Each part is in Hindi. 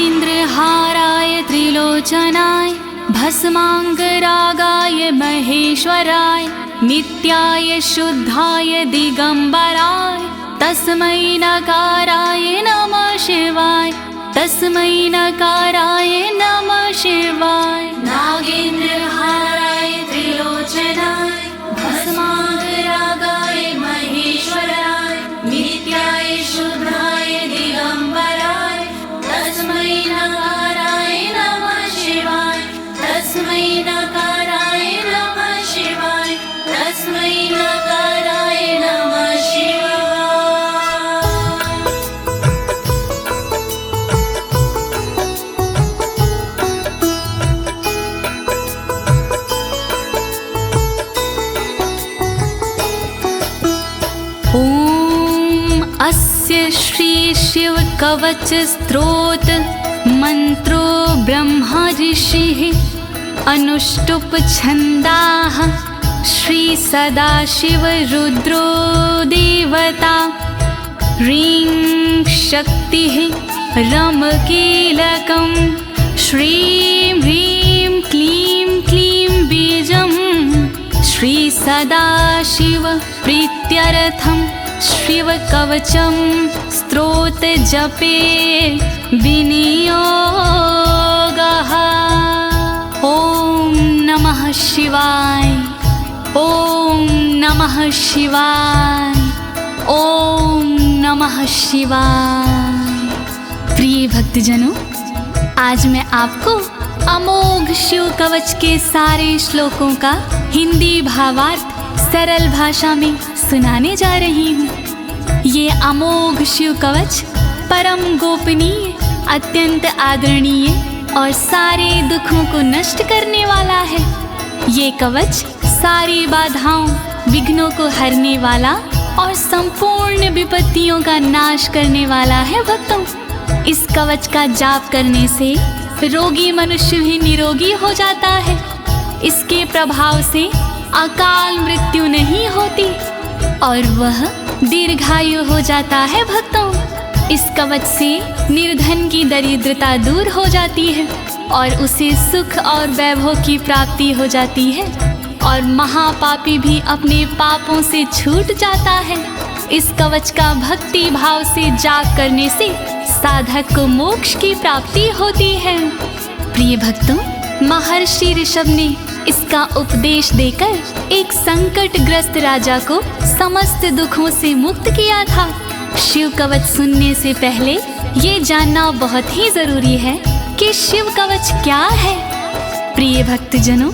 नागेन्द्रहाराय त्रिलोचनाय भस्मांगरागाय महेश्वराय नित्याय शुद्धाय दिगंबराय तस्मै नकाराय नमः शिवाय तस्मै नकाराय नमः शिवाय। नागेन्द्रहाराय त्रिलोचनाय भस्मांगरागाय महेश्वराय नित्याय शुद्धाय दिगंबराय तस्मै नकाराय नमः शिवाय तस्मै नकाराय नमः शिवाय तस्मै नकाराय नमः शिवाय। अस्य श्री शिव कवच स्तोत्र मंत्रो ब्रह्मा ऋषिः अनुष्टुप छंदाः श्री सदाशिव रुद्रो देवता ह्रीं शक्तिः रम कीलकं श्रीं ह्रीं क्लीं क्लीं बीजं श्री सदाशिव प्रीत्यर्थं शिव कवचम स्तोत्र जपे विनियोगः। ओम नमः शिवाय ओम नमः शिवाय ओम नमः शिवाय। प्रिय भक्तजनों, आज मैं आपको अमोघ शिव कवच के सारे श्लोकों का हिंदी भावार्थ सरल भाषा में सुनाने जा रही हूँ। ये अमोघ शिव कवच परम गोपनीय, अत्यंत आदरणीय और सारे दुखों को नष्ट करने वाला है। ये कवच सारी बाधाओं, विघ्नों को हरने वाला और संपूर्ण विपत्तियों का नाश करने वाला है। भक्तों, इस कवच का जाप करने से रोगी मनुष्य भी निरोगी हो जाता है। इसके प्रभाव से अकाल मृत्यु नहीं होती और वह दीर्घायु हो जाता है। भक्तों, इस कवच से निर्धन की दरिद्रता दूर हो जाती है और उसे सुख और वैभव की प्राप्ति हो जाती है और महापापी भी अपने पापों से छूट जाता है। इस कवच का भक्ति भाव से जाप करने से साधक को मोक्ष की प्राप्ति होती है। प्रिय भक्तों, महर्षि ऋषभ ने इसका उपदेश देकर एक संकटग्रस्त राजा को समस्त दुखों से मुक्त किया था। शिव कवच सुनने से पहले ये जानना बहुत ही जरूरी है कि शिव कवच क्या है। प्रिय भक्तजनों,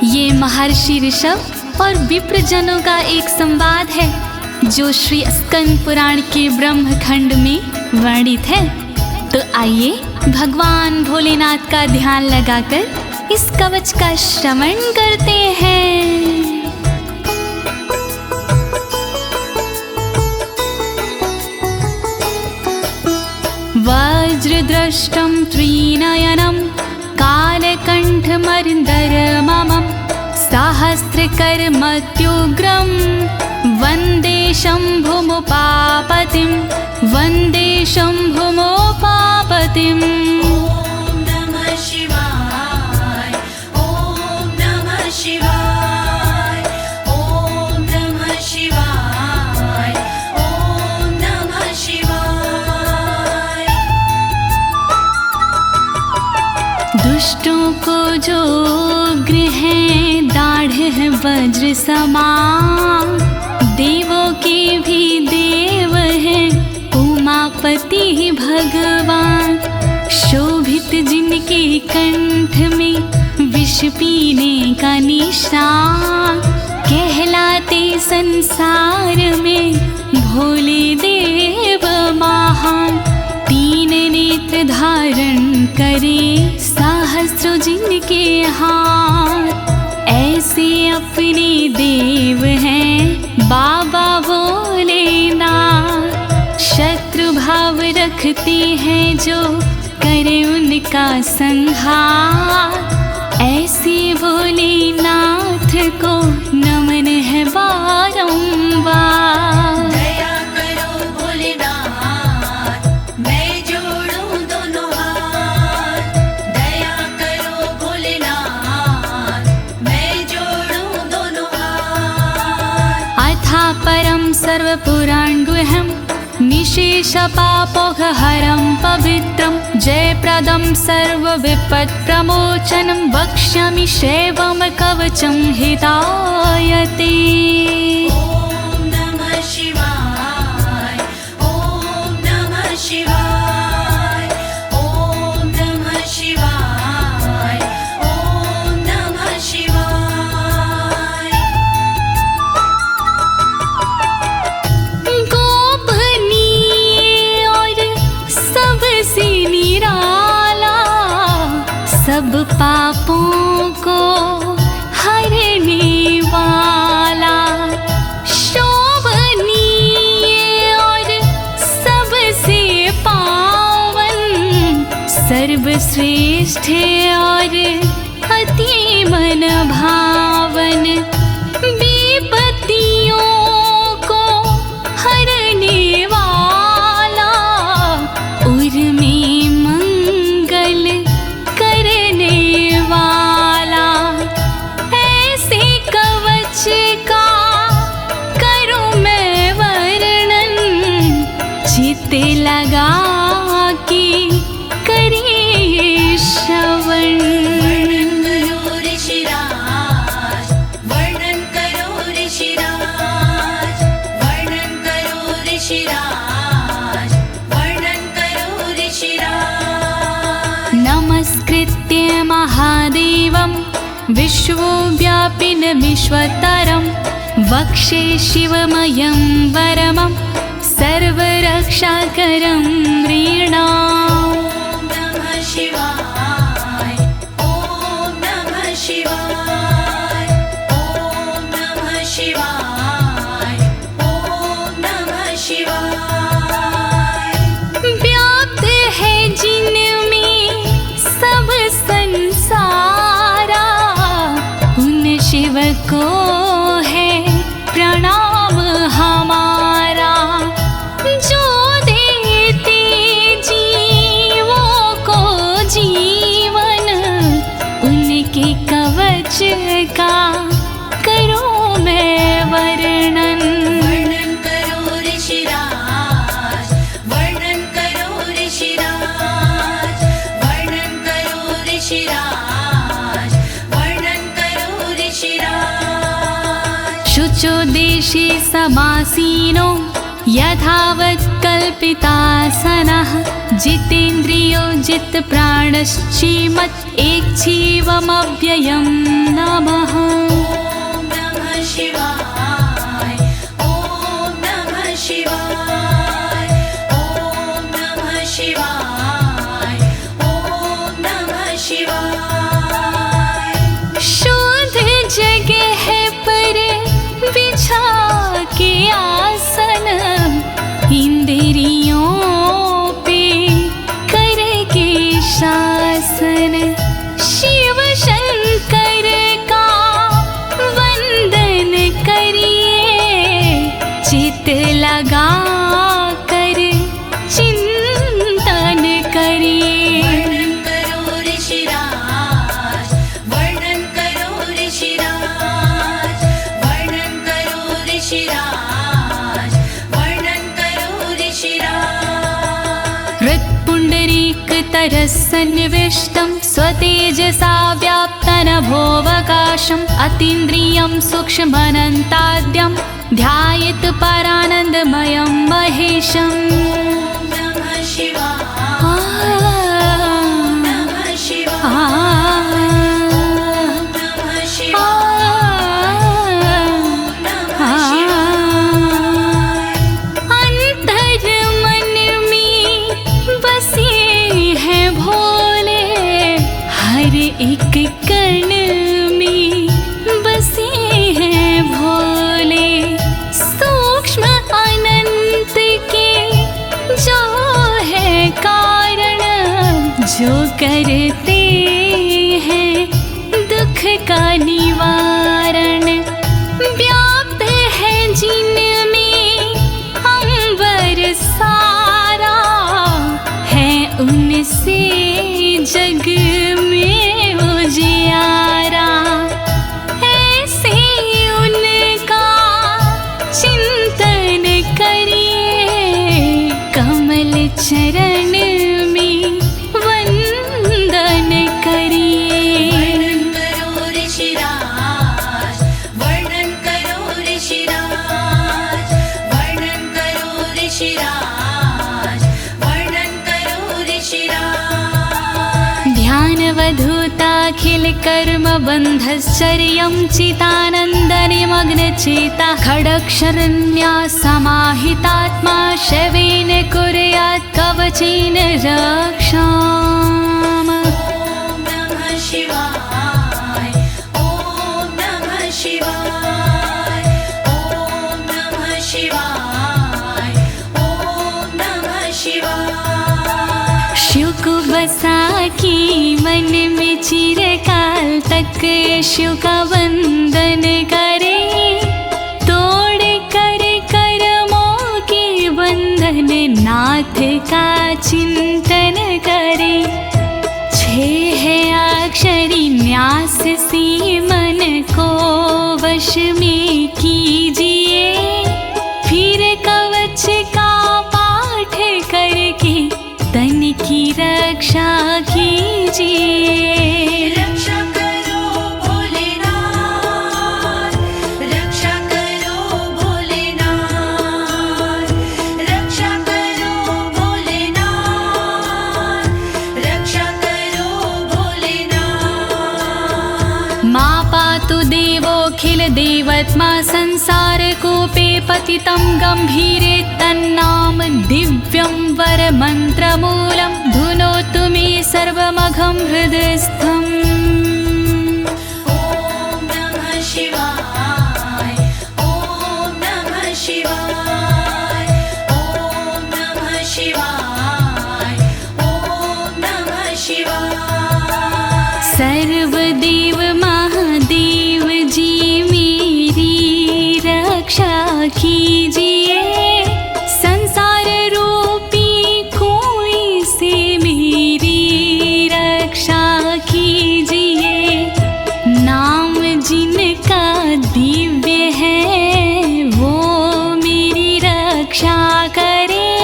ये महर्षि ऋषभ और विप्रजनों का एक संवाद है जो श्री स्कंद पुराण के ब्रह्मखंड में वर्णित है। तो आइए भगवान भोलेनाथ का ध्यान लगाकर इस कवच का श्रवण करते हैं। वज्रदृष्टं त्रिनयनं कालकण्ठमर्दरममं सहस्रकर्मत्युग्रं वन्दे शम्भुमुपापतिं वन्दे शम्भुमुपापतिम्। दुष्टों को जो उग्र है दाढ़ है वज्र समान, देवों के भी देव है उमापति भगवान। शोभित जिनके कंठ में विष पीने का निशान, कहलाते संसार में भोले देव महान। तीन नेत्र धारण करे सहस्रों जिनके हाथ, ऐसे अपने देव हैं बाबा भोलेनाथ। शत्रु भाव रखते हैं जो करे उनका संहार, ऐसे भोलेनाथ को नमन है बारंबार। दया करो भोलेनाथ, मैं जोड़ूं दोनों हाथ। परं सर्वपुराणगुह्यं निशेषपापोघहरं पवित्रं जयप्रदं सर्वविपत्प्रमोचनं वक्ष्यामि शैवं कवचं हितायते। ॐ नमः शिवाय, ॐ नमः शिवाय, ॐ नमः शिवाय, ॐ नमः शिवाय। गोपनीय और सबसे निराला, सब पापों को हरने वाला, शोभनीय और सबसे पावन, सर्वश्रेष्ठ और अति मन भावन, विपत्तियों को हरने वाला, उर में मंगल करने वाला, ऐसे कवच का करूं मैं वर्णन, चित्त लगा के करिए श्रवण। वर्णन करो ऋषिराज, वर्णन करो ऋषिराज, वर्णन करो ऋषिराज, वर्णन करो ऋषिराज। नमस्कृत्य महादेवं विश्वव्यापिनमीश्वरं वक्षे शिवमयं वरमं सर्वरक्षाकरं नृणाम्। ॐ नमः शिवाय, ॐ नमः शिवाय, ॐ नमः शिवाय, ॐ नमः शिवाय। व्याप्त है जिनमें सब संसारा, उन शिव को है प्रणाम हमारा, जो देते जीवों को जीवन, उनके कवच का करूं मैं वर्णन। वर्णन करो ऋषिराज, वर्णन करो ऋषिराज, वर्णन करो ऋषिराज, वर्णन करो ऋषिराज। शुचो देशे समासीनो यथावत् कल्पितासनः, जितेन्द्रियो जितप्राणश्चेमत् एकजीवमव्ययं नमः। ॐ नमः शिवाय, ॐ नमः शिवाय, ॐ नमः शिवाय, ॐ नमः शिवाय। शुद्ध जगह पर बिछा के आसन, इंद्रियों पे करके शासन, शिव शंकर का वंदन करिए, चित लगा कर चिंतन करिए। वर्णन करो ऋषिराज, वर्णन करो ऋषिराज, वर्णन करो ऋषिराज, वर्णन करो ऋषिराज। हृत्पुण्डरीकतरसन्निविष्टं स्वतेजसा व्याप्तनभोऽवकाशम्, अतीन्द्रियं सूक्ष्ममनन्ताद्यं ध्यायेत् परानन्दमयं महेशम्। ॐ नमः शिवाय, नमः शिवाय, नमः शिवाय, नमः शिवाय। अंतर मन में बसे हैं भोले, हर एक कण में बसे हैं भोले, सूक्ष्म अनंत के जो है कारण, जो करते हैं दुख का निवारण, व्याप्त है जिनमें अंबर सारा, है उनसे जग में उजियारा, ऐसे उनका चिंतन कर्मबन्धश्चर्यं चितानन्दनिमग्नचेता खडक्षरण्या समाहितात्मा शवेन कुर्यात् कवचेन रक्षाम्। ॐ नमः शिवाय ॐ नमः शिवाय ॐ नमः शिवाय ॐ नमः शिवाय। शिव को बसा की मन में चिरकाल तक शिव का वंदन करे, तोड़ कर कर्मों के बंधन नाथ का चिंतन करे। छह अक्षरी न्यास सी मन को वश में कीजिए, फिर कवच का पाठ करके तन की रक्षा कीजिए। रक्षा करो भोलेनाथ, रक्षा करो भोलेनाथ, रक्षा करो भोलेनाथ, रक्षा करो भोलेनाथ। मां पातु देवोऽखिल देवत्मा संसार कूपे पतितं गंभीरे तन्नाम दिव्यं वरमन्त्रमूलं धुनोतु मे सर्वमघं हृदयस्थम्। ॐ नमः शिवाय ॐ नमः शिवाय ॐ नमः शिवाय ॐ नमः शिवाय। सर्वदेव महादेव जी मेरी रक्षा कीजिए, संसार रूपी कोई से मेरी रक्षा कीजिए। नाम जिनका दिव्य है वो मेरी रक्षा करे,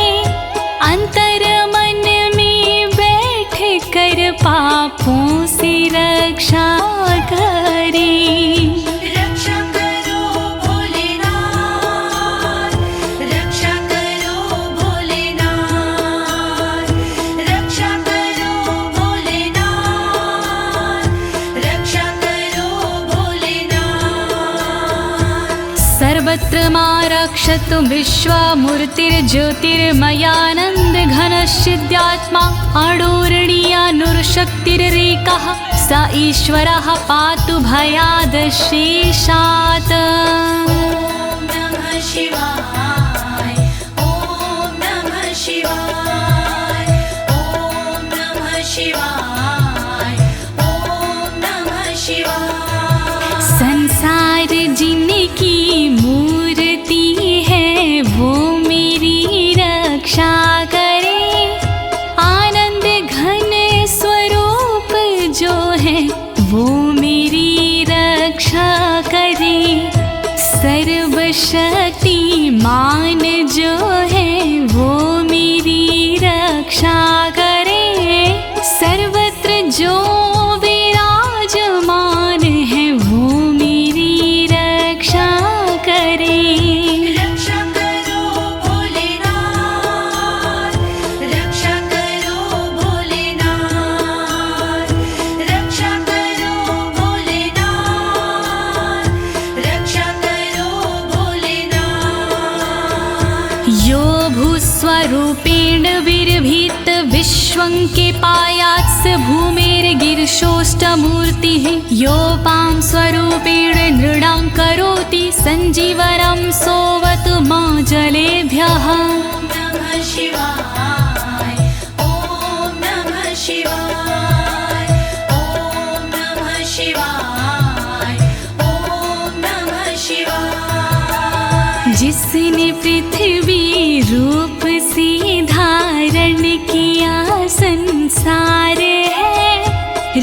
अंतर मन में बैठ कर पापों से रक्षा करे। रक्षा करो भोलेनाथ, रक्षा करो भोलेनाथ, रक्षा करो भोलेनाथ, रक्षा करो भोलेनाथ। सर्वत्र मां रक्षतु विश्वमूर्तिर्ज्योतिर्मयानन्द घनश्चिद्यात्मा अडोरणीयानुर्शक्तिरेकः स ईश्वरः पातु भयादशेषात्। ॐ नमः शिवाय ॐ नमः शिवाय ॐ नमः शिवाय ॐ नमः शिवाय। संसार जिनकी मूर्ति है वो मेरी रक्षा करे, आनंद घन स्वरूप जो है वो मेरी रक्षा करे। सर्वशक्तिमान जो है वो मेरी रक्षा करे, सर्वत्र जो विराजमान है वो मेरी रक्षा करे। रक्षा करो भोलेनाथ, रक्षा करो भोलेनाथ, रक्षा करो भोलेनाथ, रक्षा करो भोलेनाथ। यो भूस्वरूपेण विर्भीत विश्वं के पायात् स भूमेर्गिरिशोष्टमूर्तिः, योपां स्वरूपेण नृणां करोति सञ्जीवनं सोऽवतु मां जलेभ्यः। ॐ नमः शिवाय ॐ नमः शिवाय ॐ नमः शिवाय ॐ नमः शिवाय। जिसने पृथ्वी रूप से धारण किया संसार है,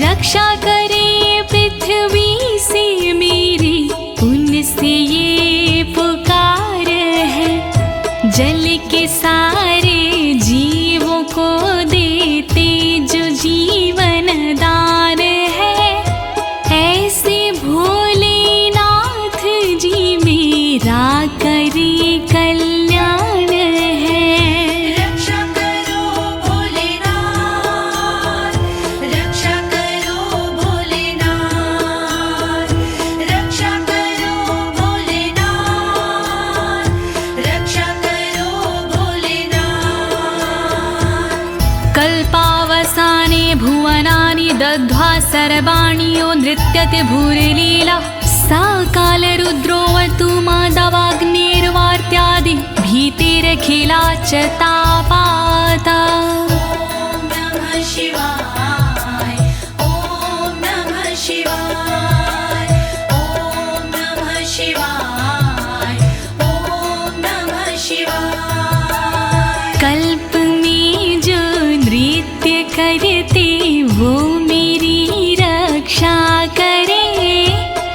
रक्षा करे पृथ्वी से मेरी उनसे ये पुकार है। जल के सारे जीवों को देते जो जीवन दान है, ऐसे भोलेनाथ जी मेरा करे कल्याण है। रक्षा करो भोलेनाथ, रक्षा करो भोलेनाथ, सर्वाणि यो नृत्यते भूरिलीला सा कालरुद्रोऽवतु माधवाग्निर्वार्त्यादि भीतिरखिला च तापाता। ॐ नमः शिवाय ॐ नमः शिवाय ॐ नमः शिवाय ॐ नमः शिवाय। कल्प में जो नृत्य करते वो मेरी रक्षा करे,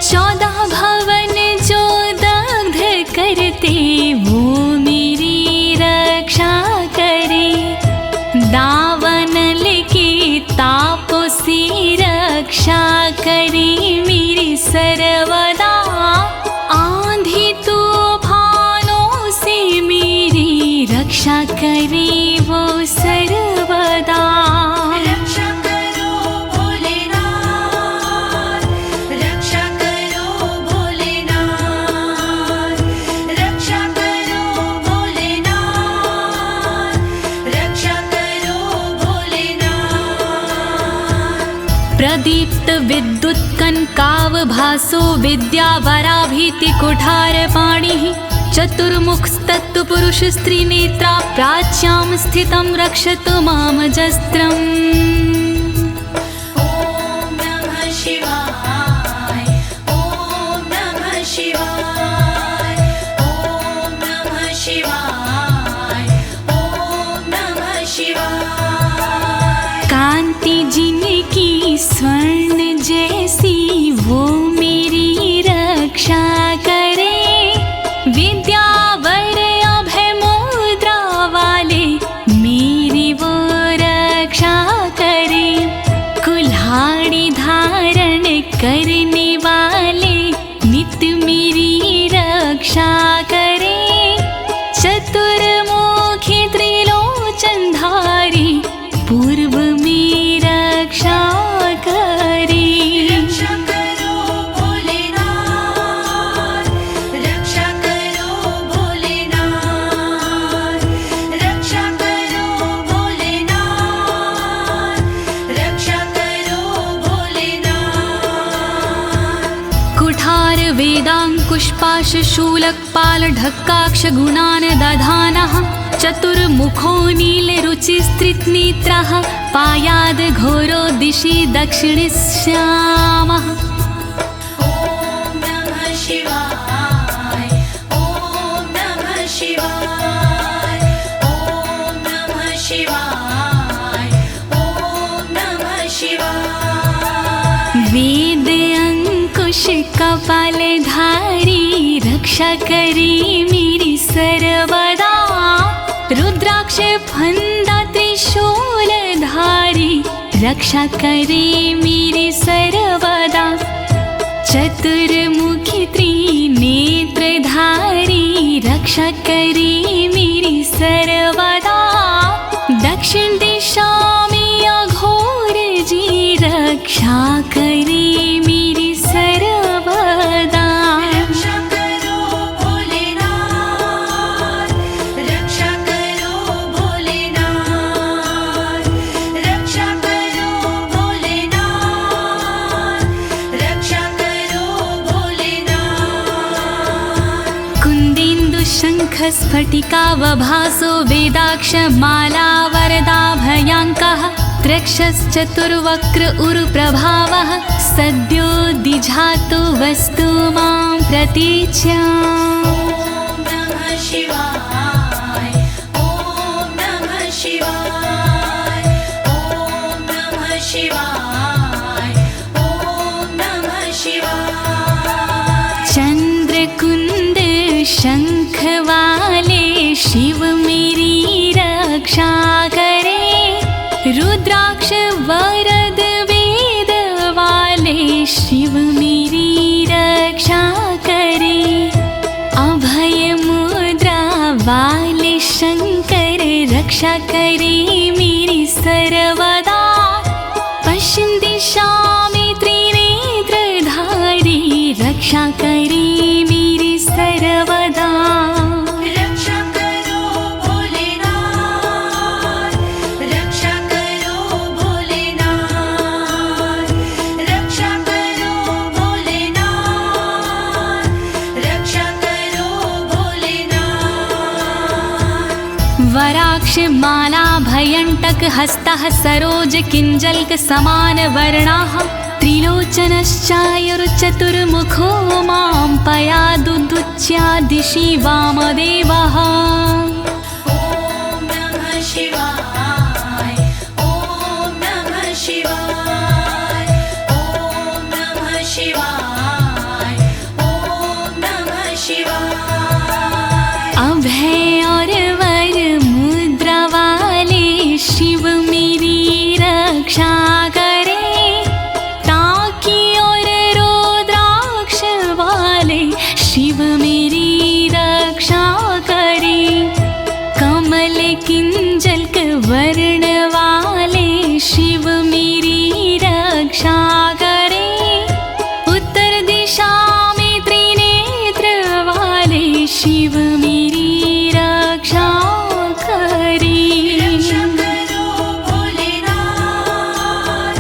14 भवन जो दग्ध करते वो मेरी रक्षा करे। दावानल के तापों से रक्षा करे मेरी सर्वदा, आंधी तूफानों से मेरी रक्षा करे वो सर्वदा। रक्षा करो भोलेनाथ, रक्षा करो भोलेनाथ, रक्षा करो भोलेनाथ, रक्षा करो भोलेनाथ। प्रदीप्त विद्युत कनकावभासो विद्यावराभीति कुठारपाणिः, चतुर्मुखस्तत्पुरुष स्त्रीनेत्रा प्राच्यां स्थितं रक्षतु मामजस्त्रम्। ॐ नमः शिवाय ॐ नमः शिवाय ॐ नमः शिवाय ॐ नमः शिवाय। कांति जिनकी स्वर्ण जैसी वो मेरी रक्षा करे, विद्यावर अभय मुद्रा वाले मेरी वो रक्षा करे। कुल्हाड़ी धारण करने वाले नित्य मेरी रक्षा करे। चतुर्मुखी त्रिलोचनधारी पूर्व में रक्षा करे। रक्षा करो भोलेनाथ, रक्षा करो भोलेनाथ, रक्षा करो भोलेनाथ, रक्षा करो भोलेनाथ। कुठार वेदांकुशपाश शूलकपाल ढक्काक्ष गुणान् दधानः, चतुर्मुखो नीलरुचिस्त्रिनेत्रः पायाद् घोरो दिशि दक्षिणश्यामः। ॐ नमः शिवाय ॐ नमः शिवाय ॐ नमः शिवाय ॐ नमः शिवाय। वेद अंकुश कपालधारी रक्षा करे मेरी सर्वदा, रुद्राक्ष फंदा त्रिशूलधारी रक्षा करे मेरी सर्वदा। चतुर्मुखी त्रिनेत्रधारी रक्षा करे मेरी सर्वदा। दक्षिण दिशा में अघोर जी रक्षा करे मेरी सर्वदा। रक्षा करो भोलेनाथ, रक्षा करो भोलेनाथ, रक्षा करो भोलेनाथ, रक्षा करो भोलेनाथ। कुन्देन्दु शङ्ख स्फटिकावभासो वेदाक्ष माला वरदाभयाङ्कः, त्रक्षश्चतुर्वक्र उरुप्रभावः सद्यो दिझातु वस्तु मां प्रतीच्याम्। ॐ नमः शिवाय ॐ नमः शिवाय ॐ नमः शिवाय ॐ नमः शिवाय। चंद्रकुंद शंख वाले शिव मेरी रक्षा करे, रुद्राक्ष वरद वेद वाले शिव मेरी रक्षा करे। अभय मुद्रा वाले शंकर रक्षा करे मेरी सर्वदा। पश्चिम दिशा में त्रिनेत्रधारी रक्षा करे मेरी सर्वदा। रक्षा करो भोलेनाथ, रक्षा करो भोलेनाथ, रुद्राक्ष माला भयंटक हस्तः सरोज किंजल्क समान वर्णाः त्रिलोचनश्चायुर्चतुर्मुखो मां पयादुदुच्या दिशि वामदेवः। ॐ नमः शिवाय ॐ नमः शिवाय ॐ नमः शिवाय ॐ नमः शिवाय। अभय और वर मुद्रा वाले शिव मेरी रक्षा करे, ताकि और रुद्राक्ष वाले शिव मेरी रक्षा करे। कमल किंजल्क वर्ण वाले शिव मेरी रक्षा करे। उत्तर दिशा में त्रिनेत्र वाले शिव मेरी रक्षा करे। रक्षा करो भोलेनाथ,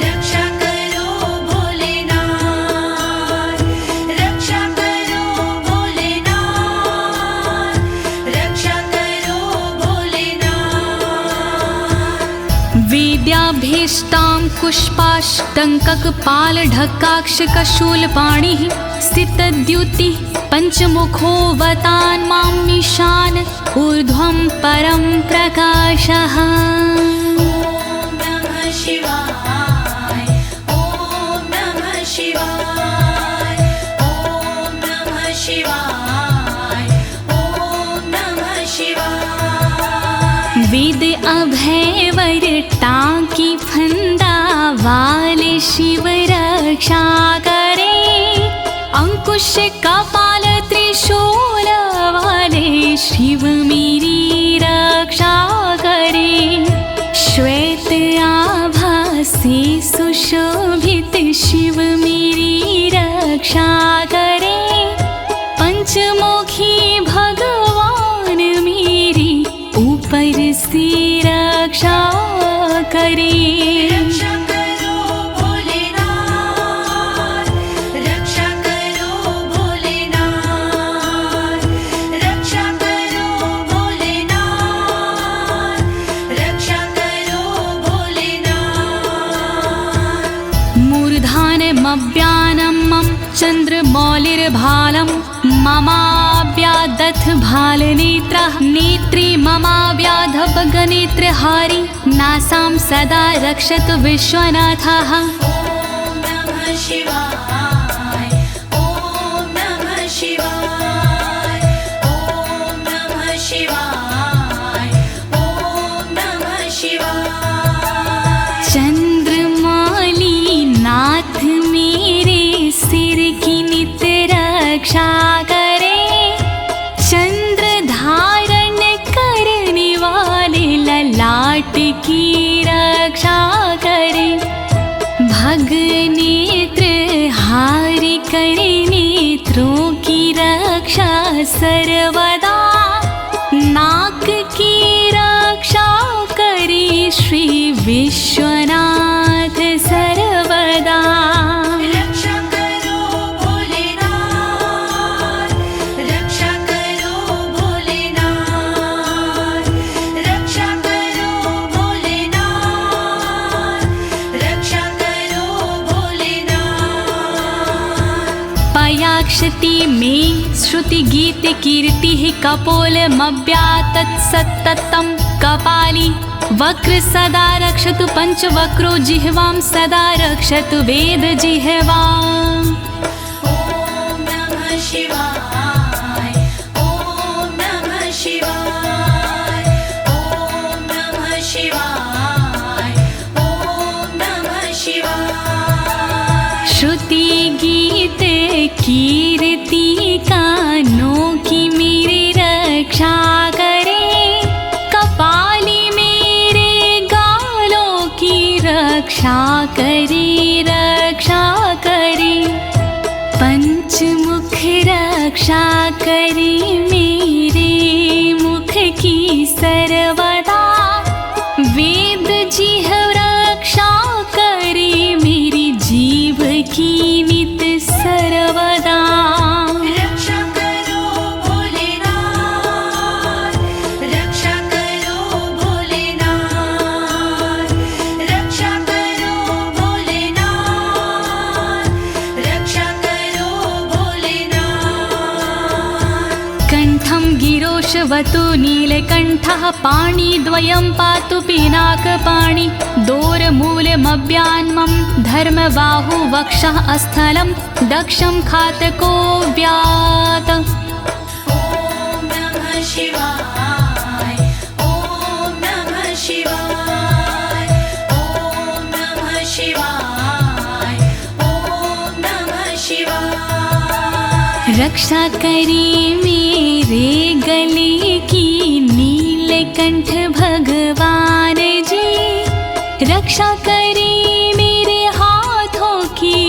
रक्षा करो भोलेनाथ, रक्षा करो भोलेनाथ, रक्षा करो भोलेनाथ। वेद्याभीष्टां पुष्पाष्टङ्ककपालढक्काक्षकशूलपाणिः स्थितद्युतिः पञ्चमुखोऽवतान् मामीशान ऊर्ध्वं परं प्रकाशः। ॐ नमः शिवाय ॐ नमः शिवाय ॐ नमः शिवाय ॐ नमः शिवाय। वेद अभय वर टांकी फंदा वाले शिव रक्षा करे। अंकुश कपाल त्रिशूल वाले शिव मेरी रक्षा करे। श्वेत आभा से सुशोभित शिव मेरी रक्षा करे। पंचमुखी भगवान मेरी ऊपर से रक्षा करे। रक्षा करो भोलेनाथ, रक्षा करो भोलेनाथ, रक्षा करो भोलेनाथ, रक्षा करो भोलेनाथ। मूर्धानमव्यानं मम चन्द्रमौलिर्भालं ममाव्यादथ भालनेत्रः नेत्री ममाव्याधपगनेत्रहारी नासां सदा रक्षतु विश्वनाथः। ॐ नमः शिवाय ॐ नमः शिवाय ॐ नमः शिवाय ॐ नमः शिवाय। चंद्रमौली नाथ मेरे सिर की नित रक्षा करे। चंद्र धारण करने वाले ललाट की रक्षा करे। भग नेत्र हारि करे नेत्रों की रक्षा सर्वदा। नाक की रक्षा करे श्री विश्वनाथ सर्वदा। रक्षा करो भोलेनाथ, रक्षा करो भोलेनाथ, रक्षा करो भोलेनाथ, रक्षा करो भोलेनाथ। पयाक्षति में श्रुति गीत कीर्ति कपोलमव्यातत् सत्ततं कपाली वक्र सदा रक्षतु पंचवक्रो जिह्वां सदा रक्षतु वेद जिह्वाम्। ॐ नमः शिवाय ॐ नमः शिवाय ॐ नमः शिवाय ॐ नमः शिवाय। श्रुति गीत कीर्ति कानों की मेरी रक्षा करे। कपाली मेरे गालों की रक्षा करे रक्षा करे। पंचमुख रक्षा करे मेरे मुख की सर्वदा। वेद जिह्व रक्षा करे मेरी जीव की नित सर्वदा। रक्षा करो भोलेनाथ, रक्षा करो कण्ठं गिरोशवतु नीलकण्ठः पाणिद्वयं पातु पिनाकपाणि दोरमूलमव्यान्मं धर्मबाहु वक्षः अस्थलं दक्षं खातको व्यात्। ॐ नमः शिवाय ॐ नमः शिवाय ॐ नमः शिवाय ॐ नमः शिवाय। रक्षा करी मेरे गले की नीलकंठ भगवान जी, रक्षा करी मेरे हाथों की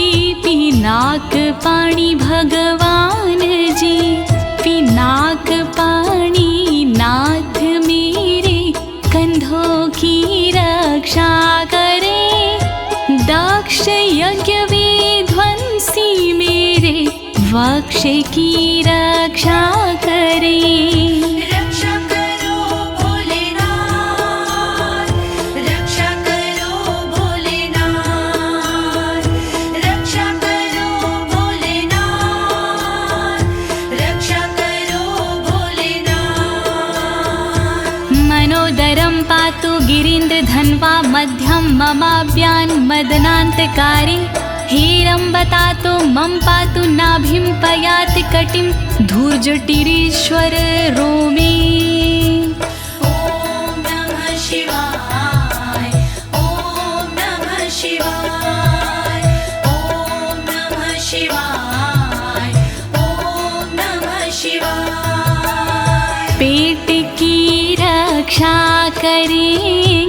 पिनाक पाणी भगवान जी, पिनाक पाणी नाथ मेरे कंधों की रक्षा करे, दक्ष यज्ञ विध्वंसी मेरे वक्ष की रक्षा करे। रक्षा करो भोलेनाथ, रक्षा करो भोलेनाथ, रक्षा करो भोलेनाथ, रक्षा करो भोलेनाथ। मनोदरं पातु गिरीन्द्रधन्वा मध्यं ममाभ्यान् मदनान्तकारी, हेरम्बतातो मम पातु नाभिं पयाति कटिं धूर्जटिरीश्वर रोमे। ॐ नमः शिवाय ॐ नमः शिवाय ॐ नमः शिवाय ॐ नमः शिवाय। पेट की रक्षा करें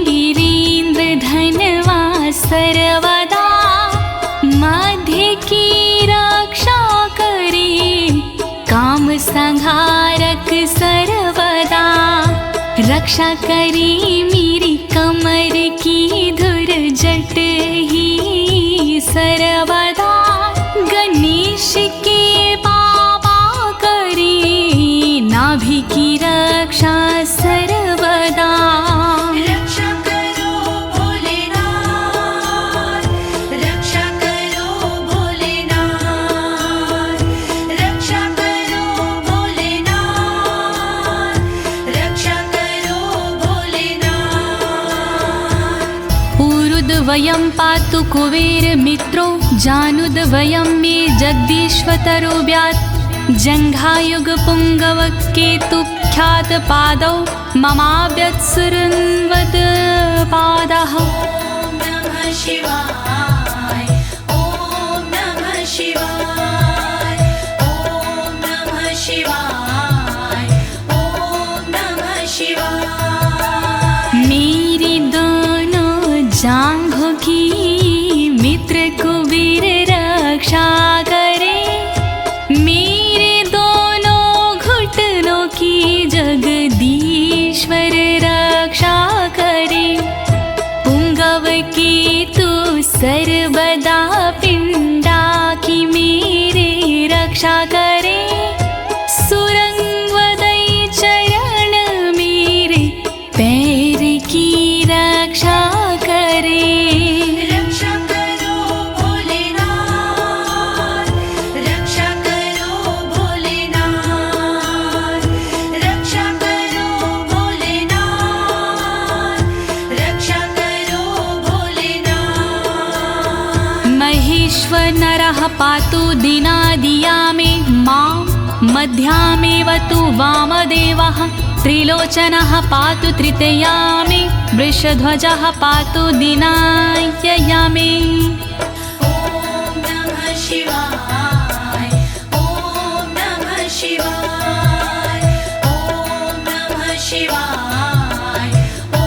गिरीन्द्रधनवा सर्वदा, मध्य की रक्षा करें काम संहारक सर्वदा, रक्षा करें मेरी कमर की धुरजट ही सर्वदा, गणेश के बाबा करें नाभि की रक्षा सर्वदा। रक्षा करो भोलेनाथ, रक्षा करो भोलेनाथ, रक्षा करो भोलेनाथ, रक्षा करो भोलेनाथ। ऊरुद्वयं पातु कुबेर मित्रो, जानुद्वयं मे जगदीश्वतरो व्यात्, जङ्घायुग पुङ्गव केतुख्यात पादौ ममाव्यत्सुरन्वद पादः। ॐ नमः शिवाय ॐ नमः शिवाय ॐ नमः शिवाय ॐ नमः शिवाय। मेरी दोनों जांघों की मित्र कुबेर रक्षा करे, मेरे दोनों घुटनों की जगदीश्वर रक्षा करे, पुंगव की तू सर्वदा पिंडा की मेरे रक्षा करे, सुरंगवदई चरण मेरे पैर की रक्षा करे। रक्षा करो भोलेनाथ, रक्षा करो भोलेनाथ, रक्षा करो भोलेनाथ, रक्षा करो भोलेनाथ। महेश्वर नरः पातु दिनादिया मे मां, मध्यामेवतु वामदेवः, त्रिलोचनः पातु तृतीया मे, वृषध्वजः पातु दिनायया मे। ॐ नमः शिवाय ॐ नमः शिवाय ॐ नमः शिवाय ॐ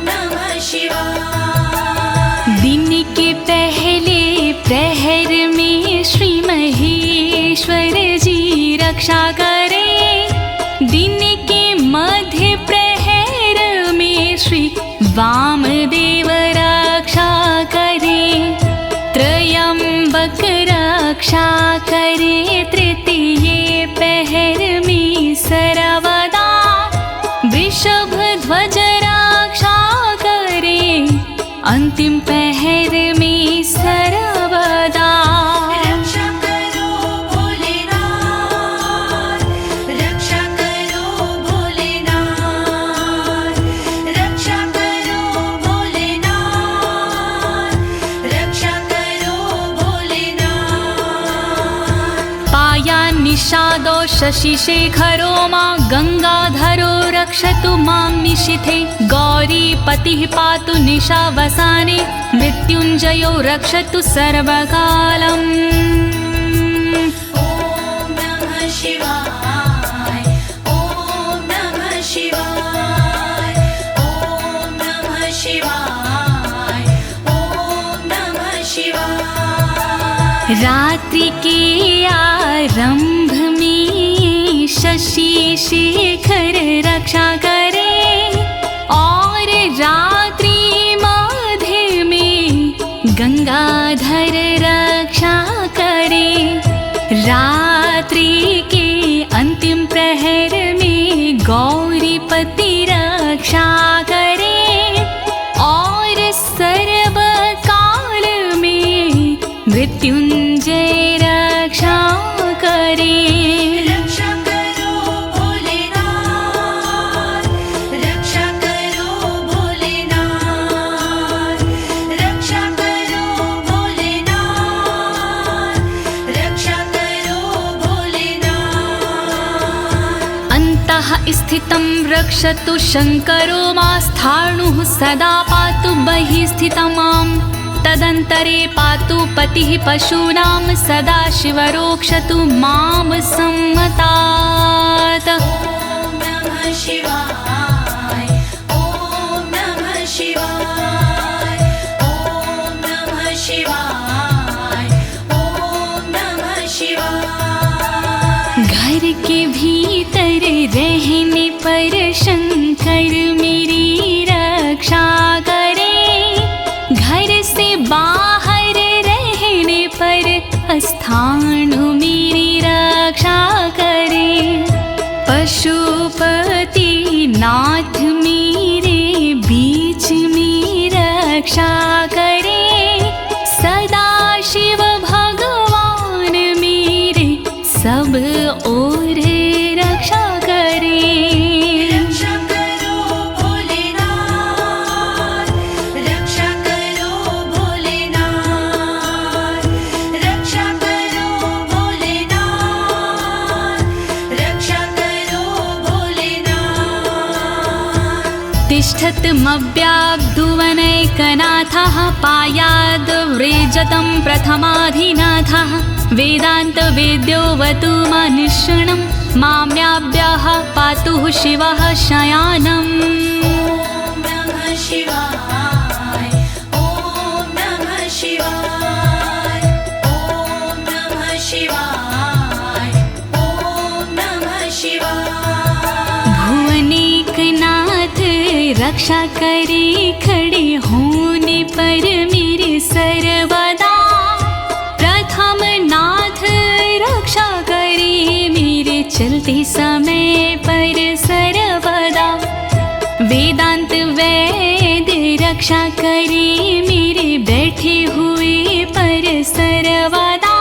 नमः शिवाय। दिन के पहले प्रहर में श्री महेश्वर जी रक्षा करे, दिन के मध्य प्रहर में श्री वामदेव रक्षा करे, त्रयंबक रक्षा करे, तृतीय पहर में सर्वदा, वृषभ ध्वज रक्षा करे, अंतिम पहर में सर्वदा। रक्षा करो भोलेनाथ, रक्षा निषादो शशिशेखरो मां गङ्गाधरो रक्षतु मां निशिथे गौरीपतिः पातु निशावसाने मृत्युञ्जयो रक्षतु सर्वकालम् ॐ नमः शिवाय ॐ नमः शिवाय ॐ नमः शिवाय ॐ नमः शिवाय। रात्रि के आरंभ में शशि शेखर रक्षा करे और रात्रि मध्य में गंगाधर रक्षा करे। रात्रि के अंतिम प्रहर में गौरीपति रक्षा करे और सर्वकाल में मृत्युंजय रक्षा करे। रक्षा करो भोलेनाथ रक्षा करो भोलेनाथ रक्षा करो भोलेनाथ रक्षा करो भोलेनाथ। अन्तः स्थितं रक्षतु शङ्करो मास्थाणुः सदा पातु बहिः स्थितं माम् तदन्तरे पातु पतिः पशूनां सदा शिवरोक्षतु मां सम्मतात्। ॐ नमः शिवाय ॐ नमः शिवाय ॐ नमः शिवाय ॐ नमः शिवाय। घर के भीतर रहने पर शंकर मेरी रक्षा करे घर से बाहर रहने पर स्थान मेरी रक्षा करे। पशुपति नाथ मेरे बीच में रक्षा करे सदा शिव भगवान मेरे सब ओर रक्षा करे। रक्षा करो भोलेनाथ रक्षा करो भोलेनाथ रक्षा करो भोलेनाथ रक्षा करो भोलेनाथ। तिष्ठतमव्याब्धुवनैकनाथः पायाद्व्रेजतं प्रथमाधिनाथः वेदान्तवेद्योऽवतु मनुष्यणं माम्याभ्यः पातु शिवः शयानम्। ॐ नमः शिवाय ॐ नमः शिवाय ॐ नमः शिवाय ॐ नमः शिवाय। भुवनेकनाथ रक्षा करे खड़े होने पर मेरे सर्वदा प्रथम नाथ रक्षा करे मेरे चलते समय पर सर्वदा। वेदांत वैद्य रक्षा करे मेरे बैठे हुए पर सर्वदा।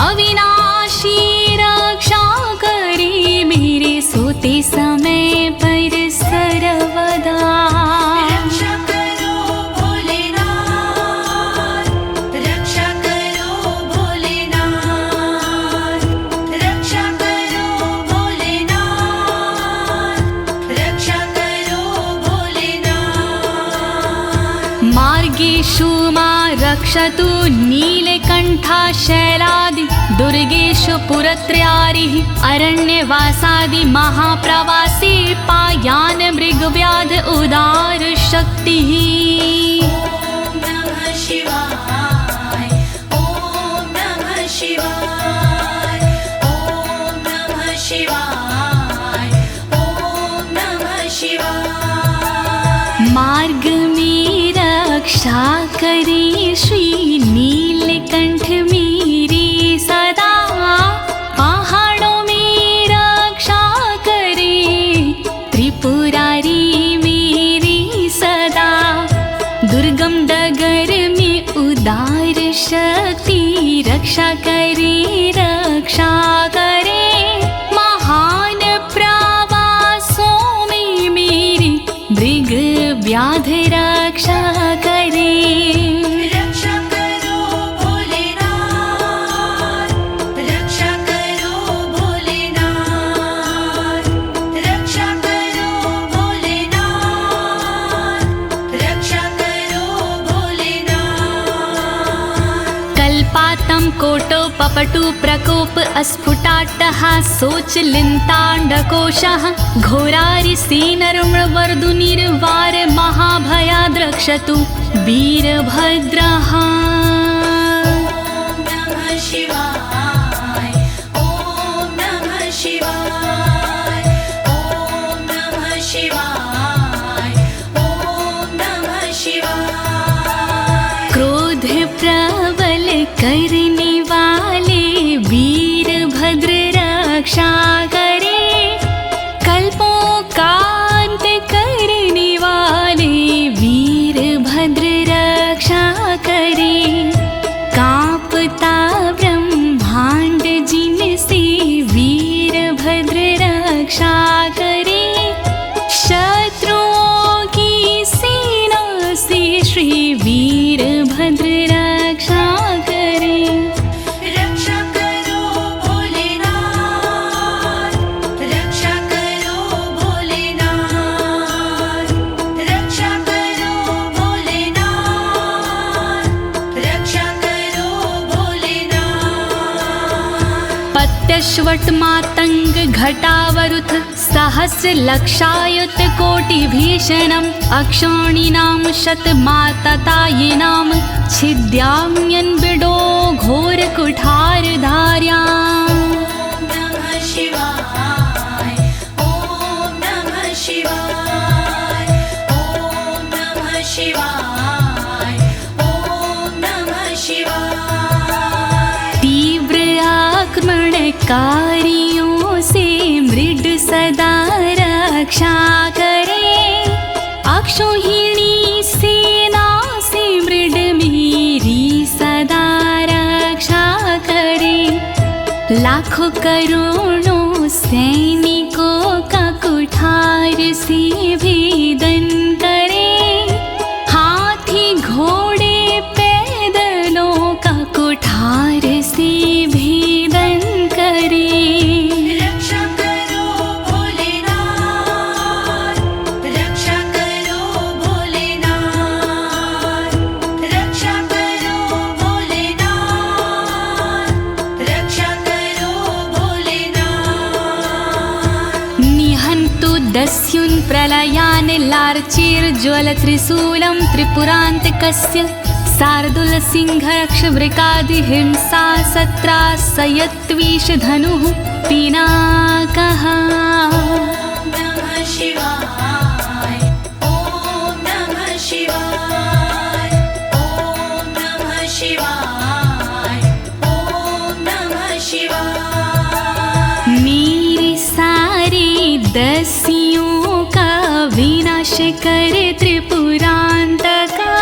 अविनाशी रक्षा करे मेरे सोते समय पर सर्वदा। रक्षा करो भोलेनाथ रक्षा करो भोलेनाथ रक्षा करो भोलेनाथ रक्षा करो भोलेनाथ। मार्गेषु मां रक्षतु नीलकण्ठा शैलादि दुर्गेषु पुरत्रयारिः अरण्यवासादि महाप्रवासी पायान् मृगव्याध उदार शक्तिः। ॐ नमः शिवाय ॐ नमः शिवाय ॐ नमः शिवाय ॐ नमः शिवाय। मार्ग में रक्षा करे श्री नीलकंठ मेरी सदा। पहाड़ों में रक्षा करे त्रिपुरारी मेरी सदा। दुर्गम डगर में उदार शक्ति रक्षा करे महान प्रवासों में मेरी मृग व्याध रक्षा करे। रक्षा करो भोलेनाथ रक्षा करो पपटु प्रकोप अस्फुटाट्टहासोच लिन्ताण्डकोशः घोरारिसेनर्मवर्दुनिर्वार महाभयाद्रक्षतु वीरभद्रः। शिवाय ॐ नमः शिवाय ॐ नमः शिवाय ॐ नमः शिवाय। क्रोध प्रबल करने वाले वीरभद्र रक्षा करे, कल्पों का अंत करने वाले वीरभद्र रक्षा करे। कांपता ब्रह्मांड जिनसे वीरभद्र रक्षा करे, शत्रुओं की सेना से श्री वीरभद्र रक्षा करे। रक्षा करो भोलेनाथ, रक्षा करो भोलेनाथ, रक्षा करो भोलेनाथ, रक्षा करो भोलेनाथ। पत्यश्वट मातंग घटावरुथ सहस्र लक्षायुत कोटि भीषणम् अक्षौणीनां शतमाततायिनां छिद्याम्यन् बिडो घोर कुठार धार्याम्। नमः शिवाय ॐ नमः शिवाय ॐ नमः शिवाय ॐ नमः शिवाय। तीव्र आक्रमणकारियों से मृड सदा रक्षा करे, अक्षौहिणी सेना से मृड मेरी सदा रक्षा करे। लाखों करोड़ों सैनिकों का कुठार से भेदन करे, हाथी घोड़े पैदलों का कुठार से भेदन करे। रक्षा करो भोलेनाथ, रक्षा करो भोलेनाथ, रक्षा करो भोलेनाथ, रक्षा करो भोलेनाथ। निहन्तु दस्युन् प्रलयान् लार्चेर्ज्वलत्रिशूलं त्रिपुरान्तकस्य शार्दूलसिंहरक्षवृकादिहिंसा सत्रासयत्विषधनुः पिनाकः। नमः शिवाय ॐ नमः शिवाय ॐ नमः शिवाय ॐ नमः शिवाय। मेरे सारे दस्युओं का विनाश करे त्रिपुरान्तका,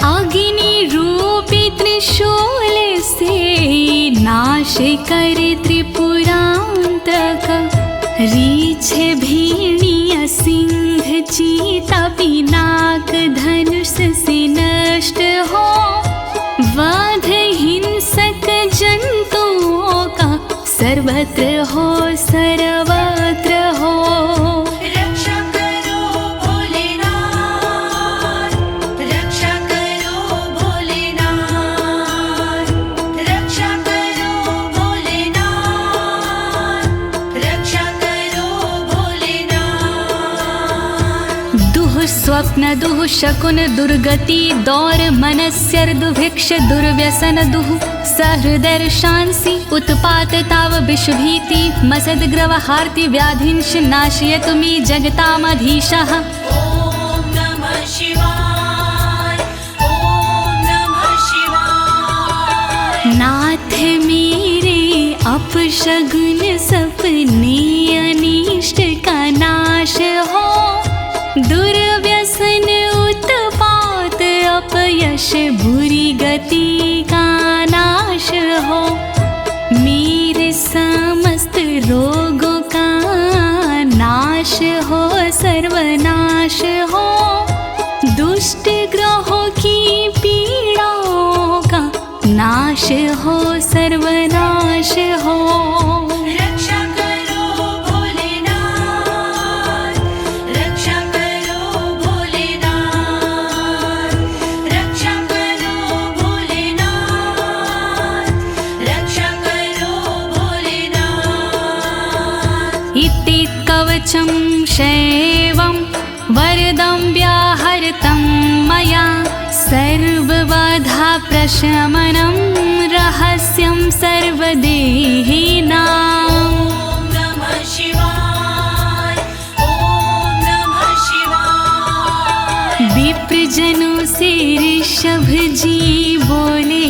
अग्नि रूपी त्रिशूल से नाश करे त्रिपुरान्तका। रीछ भेड़िया सिंह चीता पिनाक धनुष से नष्ट हो, वध हिंसक जंतुओं का सर्वत्र हो सर्वत्र हो। रक्षा करो भोलेनाथ, रक्षा करो भोलेनाथ, रक्षा करो भोलेनाथ, रक्षा करो भोलेनाथ। दुः स्वप्न दुः शकुन दुर्गति दौर मनस्यर दुभिक्ष दुर्व्यसन दुः सहृदर्शांसि उत्पात ताव विषभीति मसद्ग्रवहार्ति व्याधिंश नाशयतु मे जगतामधीशः। ॐ नमः शिवाय ॐ नमः शिवाय। नाथ मेरे अपशगुन सपने अनिष्ट का नाश हो, दुर्व्यसन उत्पात अपयश बुरी गति का नाश हो। मेरे समस्त रोगों का नाश हो सर्वनाश हो, दुष्ट ग्रहों की पीड़ाओं का नाश हो सर्वनाश हो। रक्षा करो भोलेनाथ, रक्षा करो भोलेनाथ, रक्षा करो भोलेनाथ, कवचं शैवं वरदं व्याहृतं मया सर्वबाधा प्रशमनं रहस्यं सर्वदेहिनाम्। ॐ नमः शिवाय ॐ नमः शिवाय। विप्रजनों से ऋषभ जी बोले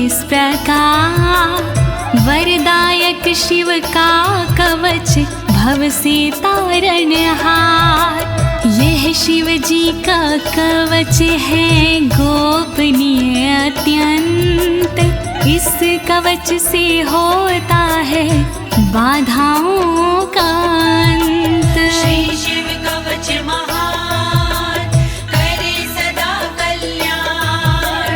इस प्रकार, वरदायक शिव का कवच भव से तारणहार। यह शिव जी का कवच है गोपनीय अत्यंत, इस कवच से होता है बाधाओं का अंत। श्री शिव कवच महान करे सदा कल्याण।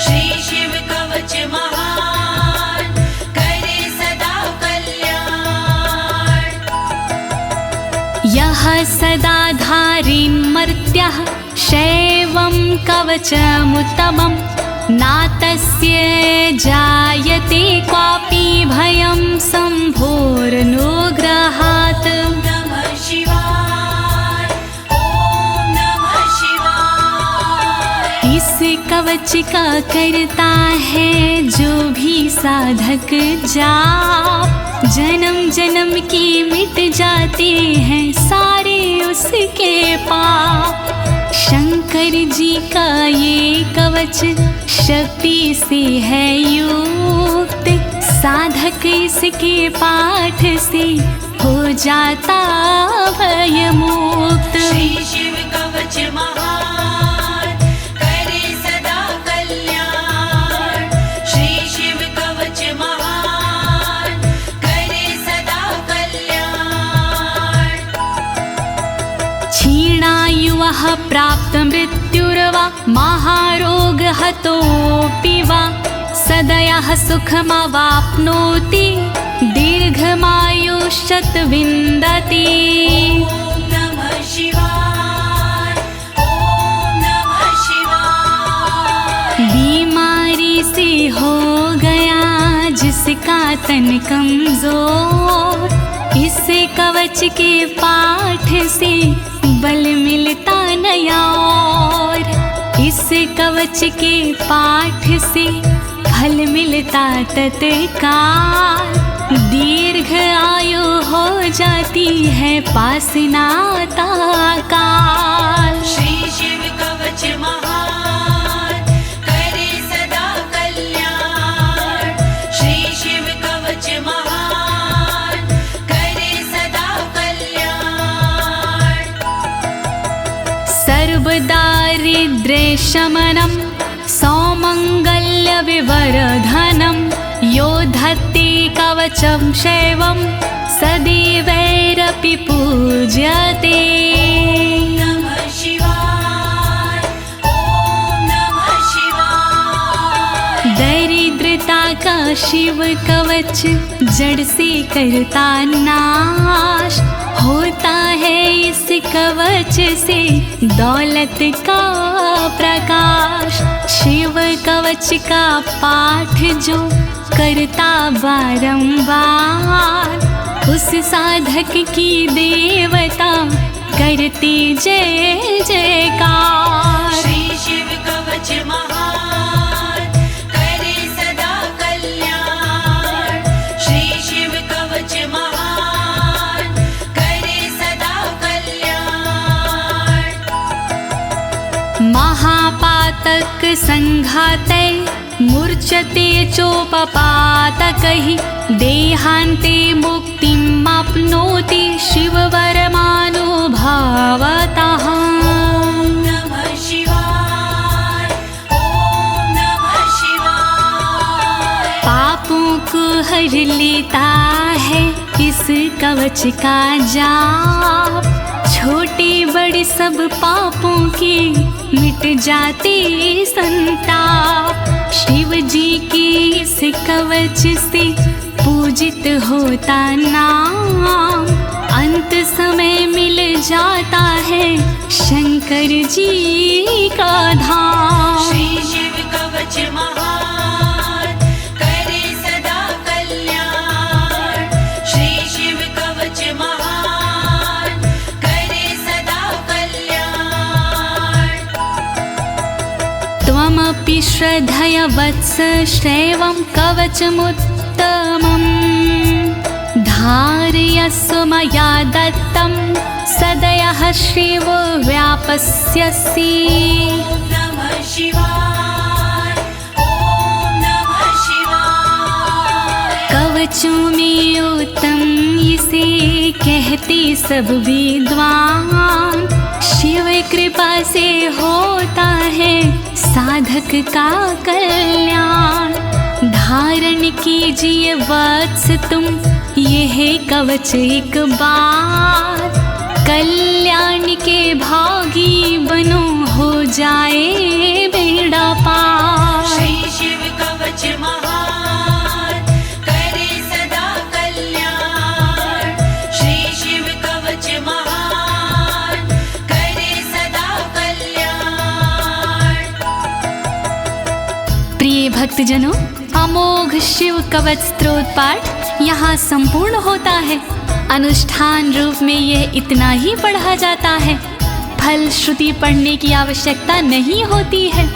श्री शिव कवच महान करे सदा कल्याण। यः सदा धारिन्मर्त्यः शैवं कवचमुत्तमं, नातस्य जायते क्वापि भयं शम्भोरनुग्रहात्। नमः शिवाय ॐ नमः शिवाय। इस कवच का करता है जो भी साधक जाप, जन्म जन्म के मिट जाते हैं सारे उसके पाप। शंकर जी का ये कवच शक्ति से है युक्त, साधक इसके पाठ से हो जाता भयमुक्त। श्री शिव कवच महान करे सदा कल्याण। श्री शिव कवच महान करे सदा कल्याण। क्षीणायुः प्राप्त मृत्युर्वा महारोगहतोऽपि वा, सदयः सुखमवाप्नोति दीर्घमायुष्यत् विन्दति। ॐ नमः शिवाय ॐ नमः शिवाय। बीमारी से हो गया जिसका तन कमजोर, इस कवच के पाठ से बल मिलता नया और। इस कवच के पाठ से फल मिलता तत्काल, दीर्घ आयु हो जाती है पास नाता काल। श्री शिव कवच महान करे सदा कल्याण। श्री शिव कवच महान करे सदा कल्याण। सर्वदारिद्र्यशमनं सौमङ्गल्यविवर्धनं, यो धत्ते कवचं शैवं सदैवैरपि पूज्यते। नमः शिवाय ॐ नमः शिवाय। दरिद्रता का शिव कवच जड़ से करता नाश, होता है इस कवच से दौलत का प्रकाश। शिव कवच का पाठ जो करता बारंबार, उस साधक की देवता करती जय जयकार। श्री शिव कवच महान करे सदा कल्याण। श्री शिव कवच महान करे सदा कल्याण। महापातक संघाते मूर्छते चोपपातकैः, देहान्ते मुक्तिमाप्नोति शिववरमानुभावतः। नमः शिवाय ॐ नमः शिवाय। पापों को हर लेता है इस कवच का जाप, छोटे बड़े सब पापों के मिट जाते संताप। शिव जी के इस कवच से पूजित होता नाम, अंत समय मिल जाता है शंकर जी का धाम। श्री शिव कवच महान करे सदा कल्याण। श्री शिव कवच महान श्रद्धया वत्स श्रेवं कवचमुत्तमम् धारयस्व मया दत्तं सदयः श्रीवो व्यापस्यसि। नमः शिवाय, ॐ नमः शिवाय। कवचों में उत्तम इसे कहते सब विद्वान, शिव कृपा से होता है साधक का कल्याण। धारण कीजिए वत्स तुम यह कवच एक बार, कल्याण के भागी बनो हो जाए बेड़ा पार। श्री शिव कवच महान करे सदा कल्याण। श्री शिव कवच महान करे सदा कल्याण। प्रिय भक्तजनों, अमोघ शिव कवच स्तोत्र पाठ यहाँ संपूर्ण होता है। अनुष्ठान रूप में यह इतना ही पढ़ा जाता है, फल श्रुति पढ़ने की आवश्यकता नहीं होती है।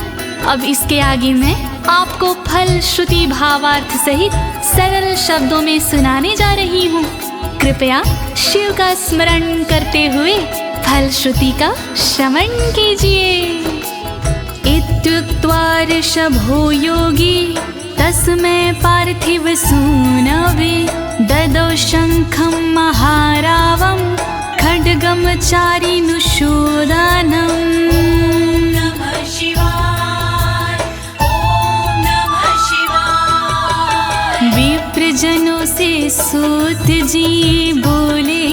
अब इसके आगे मैं आपको फल श्रुति भावार्थ सहित सरल शब्दों में सुनाने जा रही हूँ। कृपया शिव का स्मरण करते हुए फल श्रुति का श्रवण कीजिए। इत्युक्त्वा ऋषभो योगी तस्मै पार्थिव सूनवे ददौ शङ्खं महारावं खड्गं चारिनुशोदानम्। नमः शिवाय, ॐ नमः शिवाय। विप्रजनों से सूत जी बोले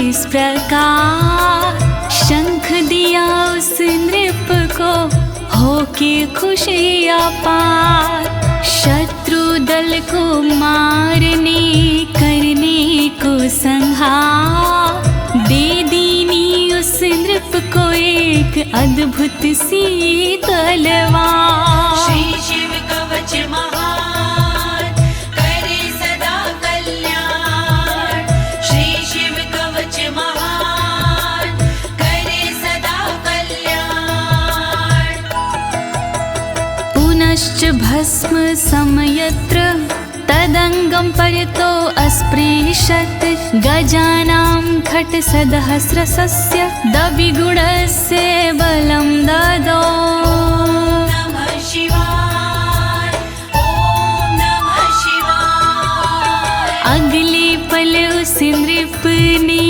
इस प्रकार, शंख दिया उस नृप को होके खुशी अपार। शत्रु दल को मारने करने को संहार, दे दीनी उस नृप को एक अद्भुत सी तलवार। श्री शिव कवच महान करे सदा कल्याण। श्री शिव कवच महान करे सदा कल्याण। पुनश्च भस्म समयत्र तदंगं परितो अस्पृशत्, गजानां खट्सहस्रस्य दविगुणस्य बलं ददौ। नमः शिवाय, ॐ नमः शिवाय। अगले पल उस नृप ने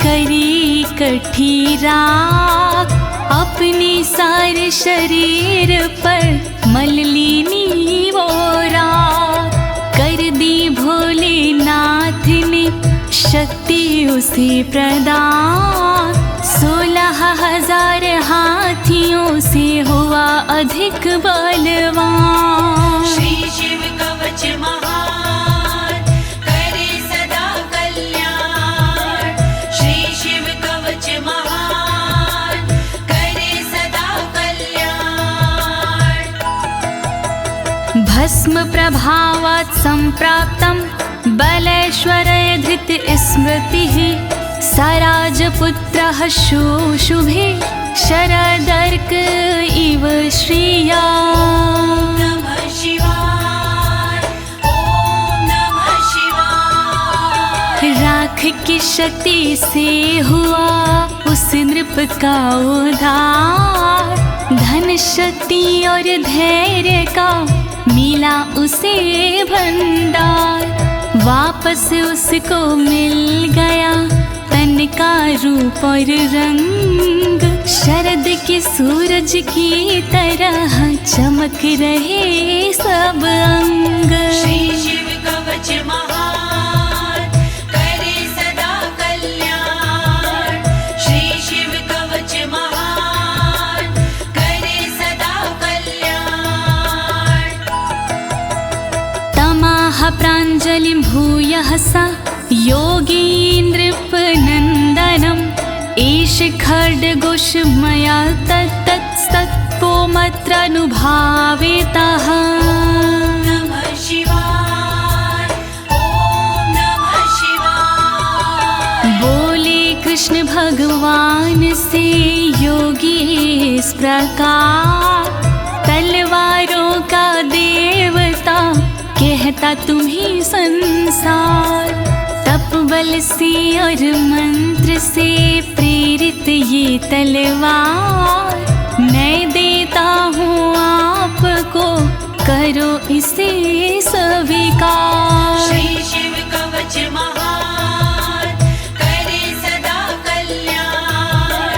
करी कठी राख, अपने सारे शरीर पर मल ली वो राख। कर दी भोलेनाथ ने शक्ति उसे प्रदान, 16,000 हाथियों से हुआ अधिक बलवान। श्री शिव कवच महान करे सदा कल्याण। श्री शिव कवच महान करे सदा कल्याण। भस्म प्रभावात् संप्राप्तं बलेश्वरे धृत स्मृतिः, सराजपुत्रः शुशुभे शरदर्क इव श्रिया। नमः शिवाय, ॐ नमः शिवाय। राख की शक्ति से हुआ उस नृप का उद्धार, धन शक्ति और धैर्य का मिला उसे भंडार। वापस उसको मिल गया तन का रूप और रंग, शरद के सूरज की तरह चमक रहे सब अंग। श्री शिव कवच महान करे सदा कल्याण। श्री शिव कवच महान करे सदा कल्याण। तमाह प्राञ्जलिं भूयः सा योगीन्द्रपनन्दनम्, एष खड्गोष मया तत्तत्पोमत्रानुभावितः। नमः शिवाय, ॐ नमः शिवाय। बोले कृष्ण भगवान से योगी इस प्रकार, तलवारों देता तुम्हें संसार। तप बल से और मंत्र से प्रेरित ये तलवार, मैं देता हूँ आपको, करो इसे स्वीकार। श्री शिव कवच महान, करे सदा कल्याण।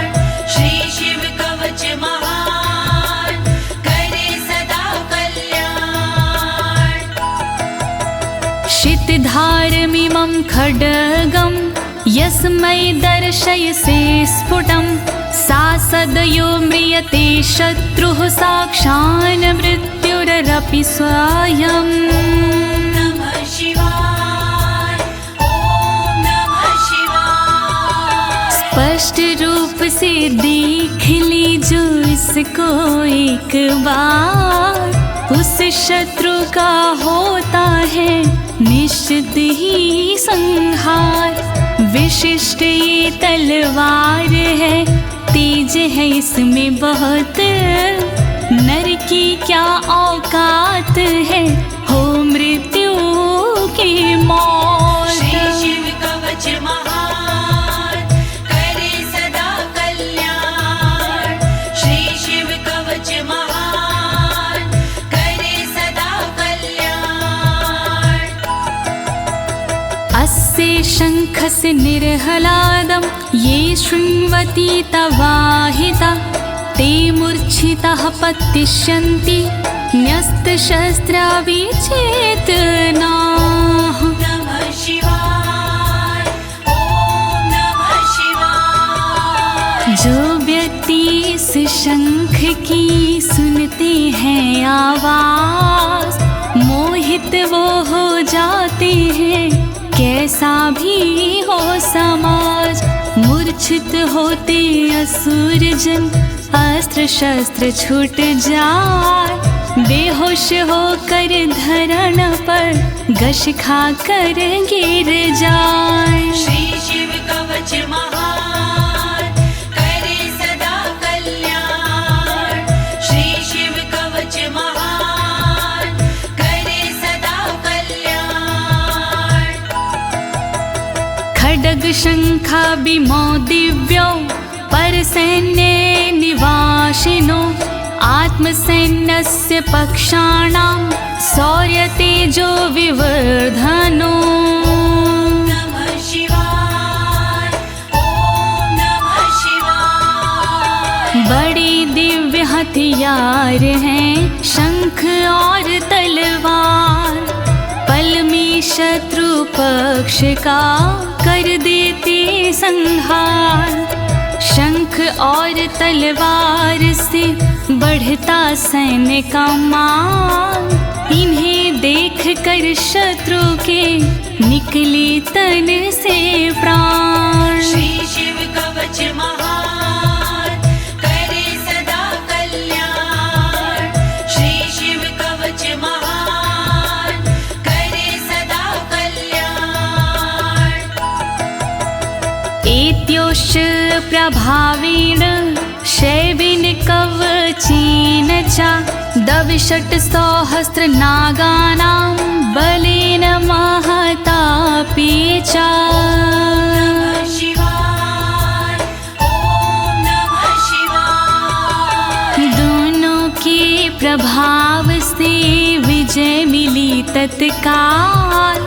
श्री शिव कवच महान, करे सदा कल्याण। शितधारमिमं खड्गं यस्मै दर्शयसे स्फुटं, सा सदयो म्रियते शत्रुः साक्षान् मृत्युरपि स्वयं। नमः शिवाय, ओम नमः शिवाय। स्पष्ट रूप से देख लीजो इसको एक बार, उस शत्रु का होता है निश्चित ही संहार। विशिष्ट ये तलवार है, तेज है इसमें बहुत, नर की क्या औकात है, हो मृत्यु की मौत। श्री शिव कवच महान, करे सदा कल्याण। श्री शिव कवच महान, करे सदा कल्याण। अस्य शङ्खस्य निर्हलादं ये शृण्वन्ति तवाहिता, ते मूर्छिताः पतिष्यन्ति न्यस्तशस्त्रा विचेतनाः। नमः शिवाय, ओम नमः शिवाय। जो व्यक्ति इस शंख की सुनते हैं आवाज, मोहित वो हो जाते हैं, कैसा भी हो समाज। मूर्छित होते असुर जन, अस्त्र शस्त्र छूट जाए, बेहोश होकर धरण पर घस खा कर गिर जाए। श्री शिव कवच महान, करे सदा कल्याण। श्री शिव कवच महान, करे सदा कल्याण। खड्ग शंखाभिमो दिव्यो परसैन्ये निवासिनो, आत्मसैन्यस्य पक्षाणां शौर्यतेजो विवर्धनो। नमः शिवाय, ओम नमः शिवाय। बड़ी दिव्य हथियार हैं शंख और तलवार, पल में शत्रु पक्ष का कर देते संहार। शंख और तलवार से बढ़ता सैन्य का मान, इन्हें देख कर शत्रु के निकले तन से प्राण। श्री शिव कवच महान, करे सदा कल्याण। श्री शिव कवच महान, करे सदा कल्याण। एत्योश्च प्रभावेण शैवेन कवचेन च, दविषट् सहस्र नागानां बलेन महतापि च। नमः शिवाय, ओम नमः शिवाय। दोनों के प्रभाव से विजय मिली तत्काल,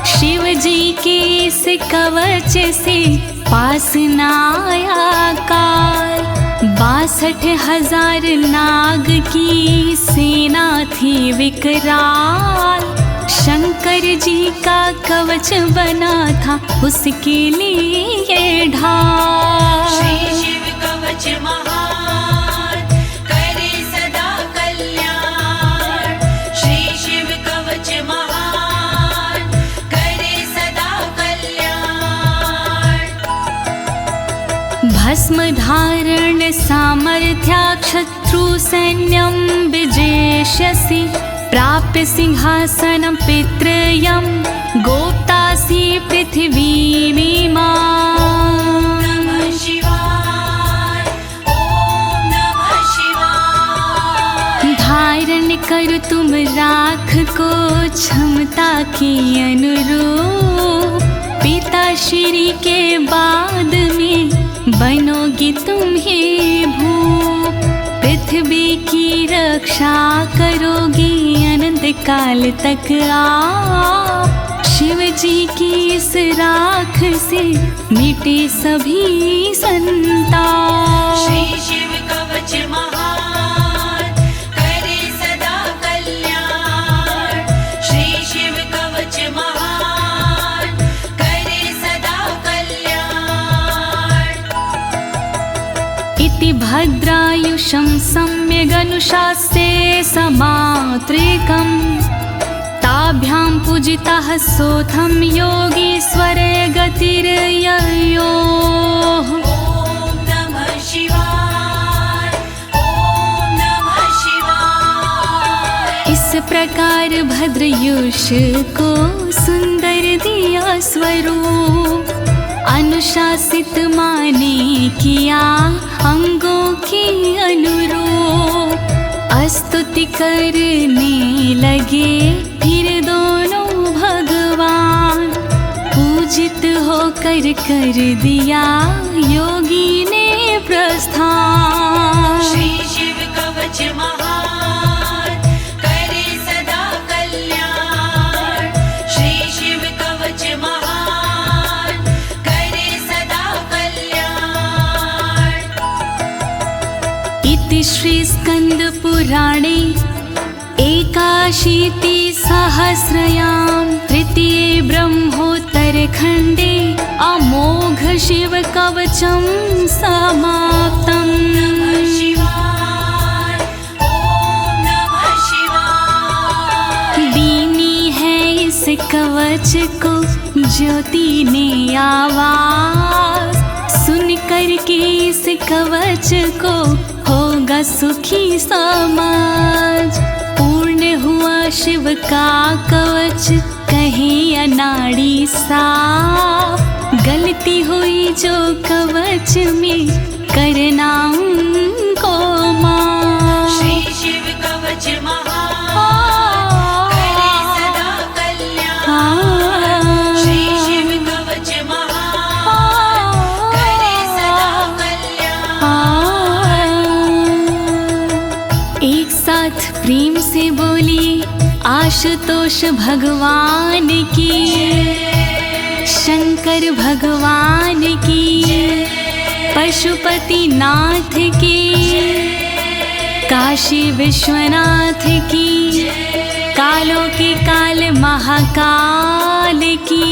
शिव जी के इस कवच से पास न आया काल। 62,000 नाग की सेना थी विकराल, शंकर जी का कवच बना था उसके लिए ढाल। श्री शिव कवच महान, करे सदा कल्याण। श्री शिव कवच महान, करे सदा कल्याण। भस्म धारण सामर्थ्या शत्रु सैन्यं विजेष्यसि, प्राप्य सिंहासनं पितृयं गोप्तासि पृथिवीमिमां। नमः शिवाय, ओम नमः शिवाय। धारण कर तुम राख को क्षमता के अनुरूप पिता श्री के बाद में बनोगी तुम ही भूप। पृथ्वी की रक्षा करोगी अनंत काल तक आप। शिव जी की इस राख से मिटे सभी संताप। श्री शिव कवच महान करे सदा कल्याण। श्री शिव कवच महान करे सदा कल्याण। इति भद्रायुषं सम्यगनुशास्ये समात्रिकम् ताभ्यां पूजितः सोऽथं योगीश्वरे गतिर्ययोः। ॐ नमः शिवाय। ॐ नमः शिवाय। इस प्रकार भद्रयुष को सुंदर दिया स्वरूप। अनुशासित माने किया अंगों के अनुरूप। स्तुति करने लगे फिर दोनों भगवान। पूजित होकर कर दिया योगी ने प्रस्थान। श्री शिव कवच महान करे सदा कल्याण। श्री शिव कवच महान करे सदा कल्याण। इति श्री स्कंद पुराणे एकाशीति सहस्रयां तृतीये ब्रह्मोत्तरखण्डे अमोघ शिव कवचं समाप्तम्। नमः शिवाय। ॐ नमः शिवाय। दीनी है इस कवच को ज्योति ने आवाज। सुन कर के इस कवच को होगा सुखी समाज। पूर्ण हुआ शिव का कवच कहे अनाड़ी साफ। गलती हुई जो कवच में करना उनको माफ। श्री शिव कवच महान करे सदा कल्याण। श्री शिव कवच महान करे सदा कल्याण। एक साथ प्रेम से बोलिए आशुतोष भगवान की, शंकर भगवान की, पशुपति नाथ की, काशी विश्वनाथ की, कालों के काल महाकाल की।